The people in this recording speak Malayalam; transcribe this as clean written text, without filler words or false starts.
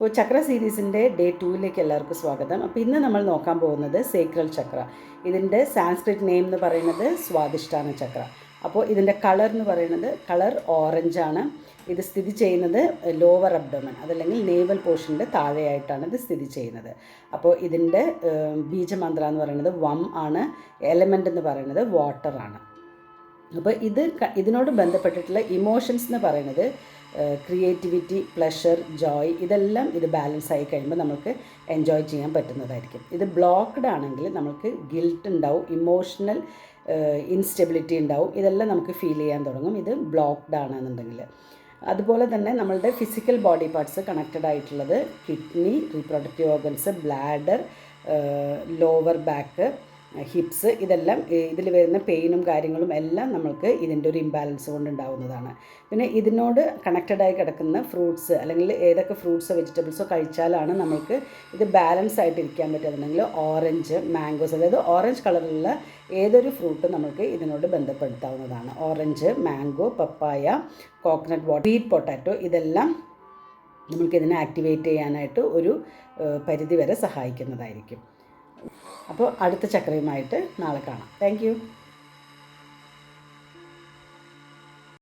അപ്പോൾ ചക്ര സീരീസിൻ്റെ ഡേ 2ലേക്ക് എല്ലാവർക്കും സ്വാഗതം. അപ്പോൾ ഇന്ന് നമ്മൾ നോക്കാൻ പോകുന്നത് സേക്രൽ ചക്ര. ഇതിൻ്റെ സാൻസ്ക്രിറ്റ് നെയിം എന്ന് പറയുന്നത് സ്വാദിഷ്ഠാന ചക്ര. അപ്പോൾ ഇതിൻ്റെ കളർ എന്ന് പറയുന്നത് കളർ ഓറഞ്ചാണ്. ഇത് സ്ഥിതി ചെയ്യുന്നത് ലോവർ അബ്ഡോമൻ, അതല്ലെങ്കിൽ നേവൽ പോർഷൻ്റെ താഴെയായിട്ടാണ് ഇത് സ്ഥിതി ചെയ്യുന്നത്. അപ്പോൾ ഇതിൻ്റെ ബീജമന്ത്ര എന്ന് പറയുന്നത് വം ആണ്. എലമെൻ്റ് എന്ന് പറയുന്നത് വാട്ടറാണ്. അപ്പോൾ ഇതിനോട് ബന്ധപ്പെട്ടിട്ടുള്ള ഇമോഷൻസ് എന്ന് പറയുന്നത് ക്രിയേറ്റിവിറ്റി, പ്ലഷർ, ജോയ്, ഇതെല്ലാം ഇത് ബാലൻസ് ആയി കഴിയുമ്പോൾ നമുക്ക് എൻജോയ് ചെയ്യാൻ പറ്റുന്നതായിരിക്കും. ഇത് ബ്ലോക്ക്ഡ് ആണെങ്കിൽ നമുക്ക് ഗിൽട്ട് ഉണ്ടാവും, ഇമോഷണൽ ഇൻസ്റ്റെബിലിറ്റി ഉണ്ടാവും, ഇതെല്ലാം നമുക്ക് ഫീൽ ചെയ്യാൻ തുടങ്ങും ഇത് ബ്ലോക്ക്ഡ് ആണെന്നുണ്ടെങ്കിൽ. അതുപോലെ തന്നെ നമ്മളുടെ ഫിസിക്കൽ ബോഡി പാർട്സ് കണക്റ്റഡ് ആയിട്ടുള്ളത് kidney, reproductive organs, bladder, lower back, hips, ഇതെല്ലാം ഇതിൽ വരുന്ന പെയിനും കാര്യങ്ങളും എല്ലാം നമ്മൾക്ക് ഇതിൻ്റെ ഒരു ഇംബാലൻസ് കൊണ്ടുണ്ടാവുന്നതാണ്. പിന്നെ ഇതിനോട് കണക്റ്റഡായി കിടക്കുന്ന ഫ്രൂട്ട്സ്, അല്ലെങ്കിൽ ഏതൊക്കെ ഫ്രൂട്ട്സോ വെജിറ്റബിൾസോ കഴിച്ചാലാണ് നമ്മൾക്ക് ഇത് ബാലൻസ് ആയിട്ട് ഇരിക്കാൻ പറ്റുന്നുണ്ടെങ്കിൽ ഓറഞ്ച്, മാംഗോസ്, അതായത് ഓറഞ്ച് കളറിലുള്ള ഏതൊരു ഫ്രൂട്ടും നമുക്ക് ഇതിനോട് ബന്ധപ്പെടുത്താവുന്നതാണ്. ഓറഞ്ച്, മാംഗോ, പപ്പായ, കോക്കനട്ട് വാട്ടർ, സ്വീറ്റ് പൊട്ടാറ്റോ, ഇതെല്ലാം നമുക്കിതിനെ ആക്ടിവേറ്റ് ചെയ്യാനായിട്ട് ഒരു പരിധി വരെ സഹായിക്കുന്നതായിരിക്കും. അപ്പോൾ അടുത്ത ചക്രയുമായിട്ട് നാളെ കാണാം. Thank you.